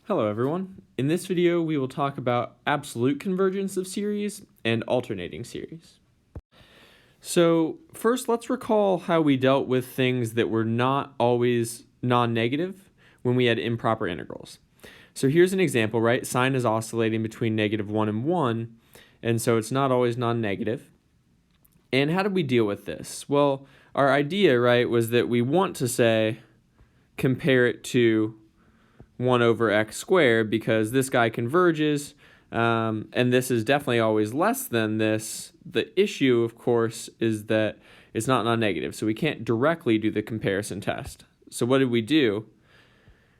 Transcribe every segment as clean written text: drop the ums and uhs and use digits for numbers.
Hello everyone. In this video we will talk about absolute convergence of series and alternating series. So first let's recall how we dealt with things that were not always non-negative when we had improper integrals. So here's an example, right? Sine is oscillating between -1 and 1, and so it's not always non-negative. And how did we deal with this? Well, our idea, right, was that we want to say compare it to 1 over x squared because this guy converges, and this is definitely always less than this. The issue, of course, is that it's not non-negative, so we can't directly do the comparison test. So what did we do?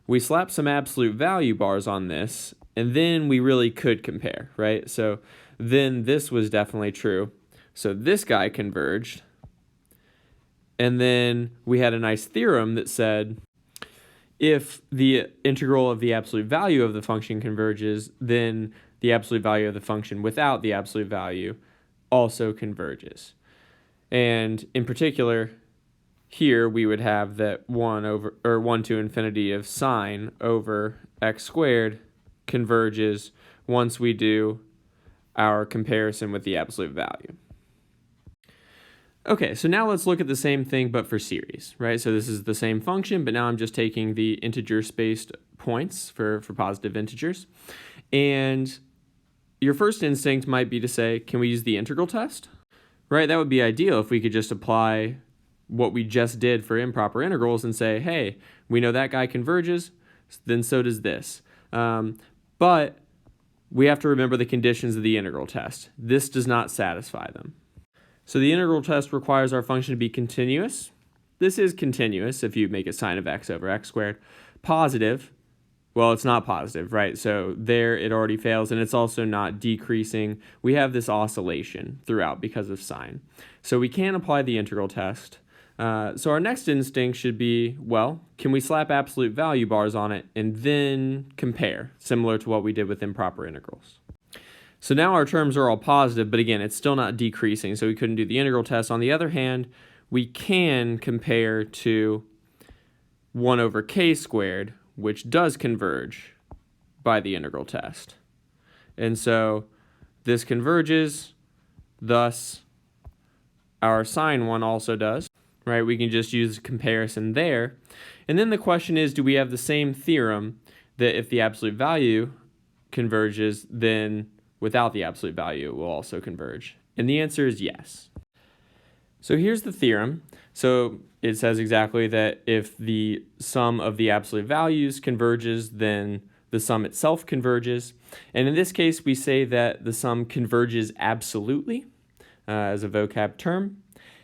We slapped some absolute value bars on this, and then we really could compare, right? So then this was definitely true. So this guy converged, and then we had a nice theorem that said if the integral of the absolute value of the function converges, then the absolute value of the function without the absolute value also converges. And in particular, here we would have that 1 to infinity of sine over x squared converges once we do our comparison with the absolute value. Okay, so now let's look at the same thing but for series, right? So this is the same function, but now I'm just taking the integer-spaced points for positive integers. And your first instinct might be to say, can we use the integral test? Right, that would be ideal if we could just apply what we just did for improper integrals and say, hey, we know that guy converges, then so does this. But we have to remember the conditions of the integral test. This does not satisfy them. So the integral test requires our function to be continuous. This is continuous if you make a sine of x over x squared. Positive, well, it's not positive, right? So there it already fails, and it's also not decreasing. We have this oscillation throughout because of sine. So we can apply the integral test. So our next instinct should be, well, can we slap absolute value bars on it and then compare, similar to what we did with improper integrals? So now our terms are all positive, but again, it's still not decreasing, so we couldn't do the integral test. On the other hand, we can compare to 1 over k squared, which does converge by the integral test. And so this converges, thus our sine one also does, right? We can just use comparison there. And then the question is, do we have the same theorem that if the absolute value converges, then without the absolute value, it will also converge? And the answer is yes. So here's the theorem. So it says exactly that if the sum of the absolute values converges, then the sum itself converges. And in this case, we say that the sum converges absolutely as a vocab term.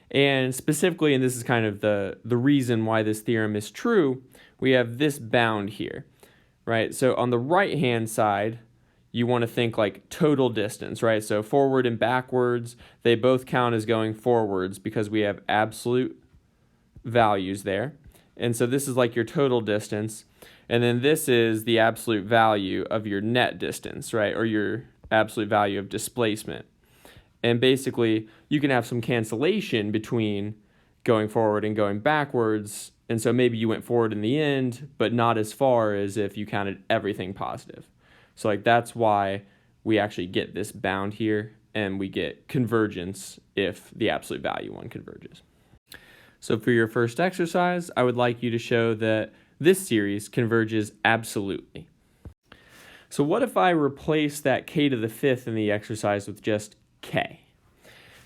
And specifically, and this is kind of the reason why this theorem is true, we have this bound here, right? So on the right-hand side, you want to think like total distance, right? So forward and backwards, they both count as going forwards because we have absolute values there. And so this is like your total distance. And then this is the absolute value of your net distance, right? Or your absolute value of displacement. And basically, you can have some cancellation between going forward and going backwards. And so maybe you went forward in the end, but not as far as if you counted everything positive. So like that's why we actually get this bound here, and we get convergence if the absolute value one converges. So for your first exercise, I would like you to show that this series converges absolutely. So what if I replace that k to the fifth in the exercise with just k?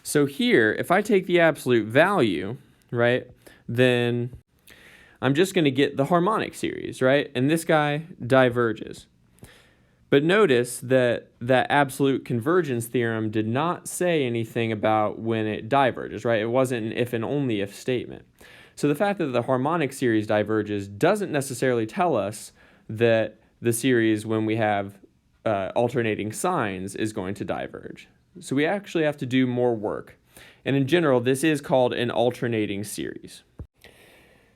So here, if I take the absolute value, right, then I'm just going to get the harmonic series, right? And this guy diverges. But notice that that absolute convergence theorem did not say anything about when it diverges, right? It wasn't an if and only if statement. So the fact that the harmonic series diverges doesn't necessarily tell us that the series, when we have alternating signs, is going to diverge. So we actually have to do more work. And in general, this is called an alternating series.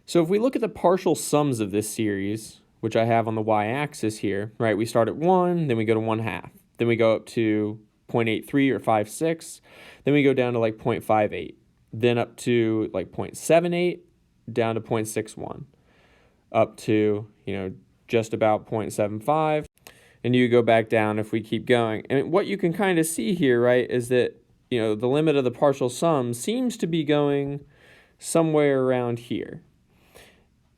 So if we look at the partial sums of this series, which I have on the y-axis here, right? We start at 1, then we go to 1/2. Then we go up to 0.83 or 5/6. Then we go down to like 0.58. Then up to like 0.78, down to 0.61. Up to, just about 0.75. And you go back down if we keep going. And what you can kind of see here, right, is that, the limit of the partial sum seems to be going somewhere around here.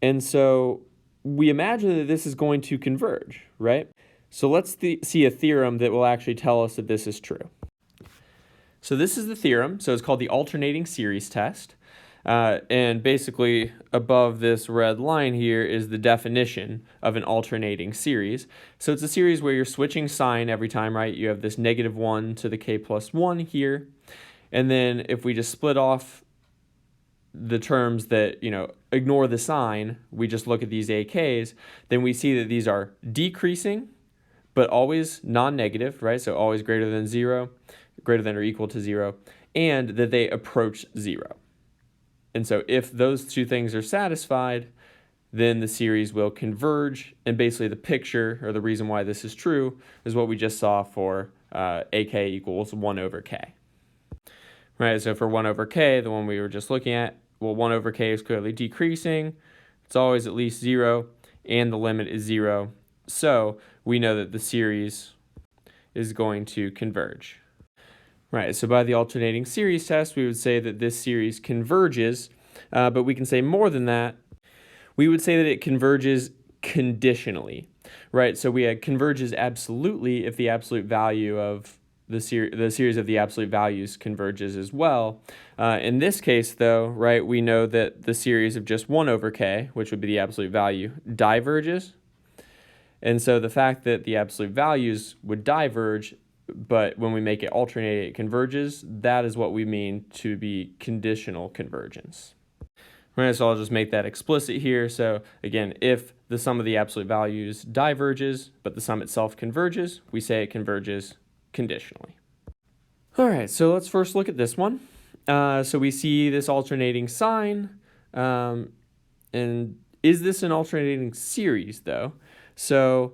And so we imagine that this is going to converge, right? So let's see a theorem that will actually tell us that this is true. So this is the theorem. So it's called the alternating series test. And basically above this red line here is the definition of an alternating series. So it's a series where you're switching sign every time, right? You have this -1 to the k plus 1 here. And then if we just split off the terms that, ignore the sign, we just look at these AKs, then we see that these are decreasing, but always non-negative, right? So always greater than 0, greater than or equal to 0, and that they approach 0. And so if those two things are satisfied, then the series will converge. And basically the picture, or the reason why this is true, is what we just saw for AK equals 1 over K. Right, so for 1 over K, the one we were just looking at, well, 1 over K is clearly decreasing. It's always at least 0, and the limit is 0. So we know that the series is going to converge. Right, so by the alternating series test, we would say that this series converges, but we can say more than that. We would say that it converges conditionally, right? So we had converges absolutely if the absolute value of the series of the absolute values converges as well. In this case, though, right, we know that the series of just 1 over K, which would be the absolute value, diverges. And so the fact that the absolute values would diverge, but when we make it alternate, it converges, that is what we mean to be conditional convergence. Right, so I'll just make that explicit here. So again, if the sum of the absolute values diverges, but the sum itself converges, we say it converges conditionally. All right, so let's first look at this one. So we see this alternating sign, and is this an alternating series though? So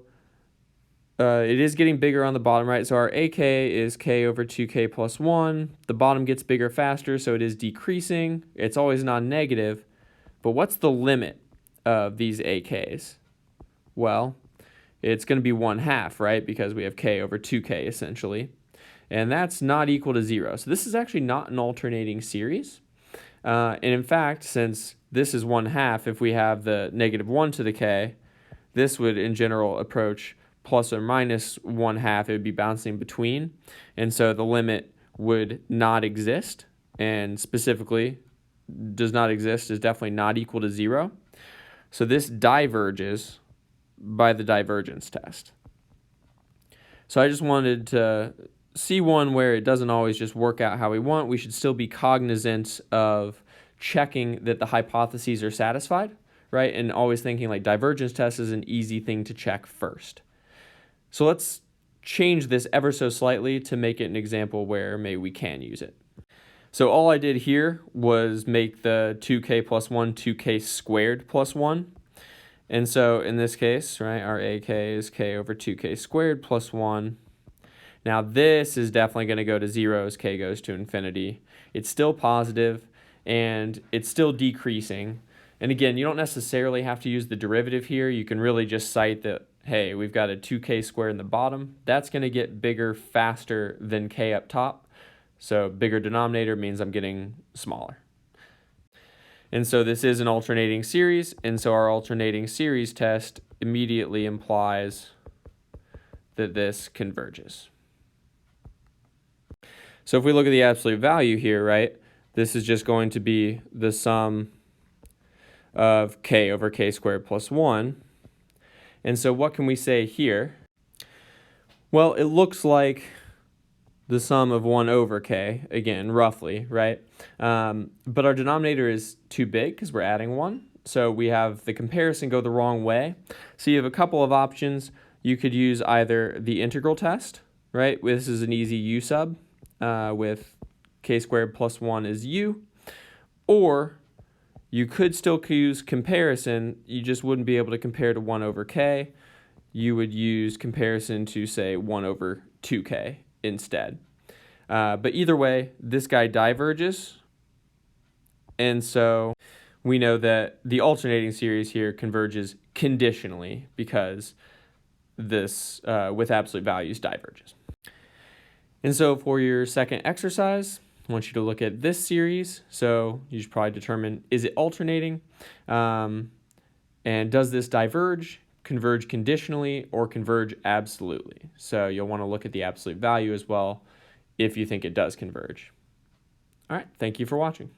it is getting bigger on the bottom, right? So our AK is K over 2K plus 1. The bottom gets bigger faster, so it is decreasing. It's always non-negative. But what's the limit of these AKs? Well, it's going to be 1/2, right? Because we have K over 2K essentially. And that's not equal to 0. So this is actually not an alternating series. And in fact, since this is 1/2, if we have the -1 to the K, this would in general approach plus or minus 1/2, it would be bouncing between. And so the limit would not exist, and specifically does not exist is definitely not equal to 0. So this diverges by the divergence test. So I just wanted to see one where it doesn't always just work out how we want. We should still be cognizant of checking that the hypotheses are satisfied, right? And always thinking like divergence test is an easy thing to check first. So let's change this ever so slightly to make it an example where maybe we can use it. So all I did here was make the 2K plus 1 2K squared plus 1. And so in this case, right, our AK is K over 2K squared plus 1. Now this is definitely going to go to 0 as K goes to infinity. It's still positive and it's still decreasing. And again, you don't necessarily have to use the derivative here. You can really just cite that, hey, we've got a 2K squared in the bottom. That's going to get bigger faster than K up top. So bigger denominator means I'm getting smaller. And so this is an alternating series, and so our alternating series test immediately implies that this converges. So if we look at the absolute value here, right, this is just going to be the sum of K over K squared plus 1. And so what can we say here? Well, it looks like the sum of 1 over K, again, roughly, right? But our denominator is too big because we're adding 1. So we have the comparison go the wrong way. So you have a couple of options. You could use either the integral test, right? This is an easy u sub with K squared plus 1 is u. Or you could still use comparison. You just wouldn't be able to compare to 1 over K. You would use comparison to, say, 1 over 2K. Instead. But either way, this guy diverges. And so we know that the alternating series here converges conditionally because this with absolute values diverges. And so for your second exercise, I want you to look at this series. So you should probably determine, is it alternating? And does this diverge, converge conditionally, or converge absolutely? So you'll want to look at the absolute value as well if you think it does converge. All right, thank you for watching.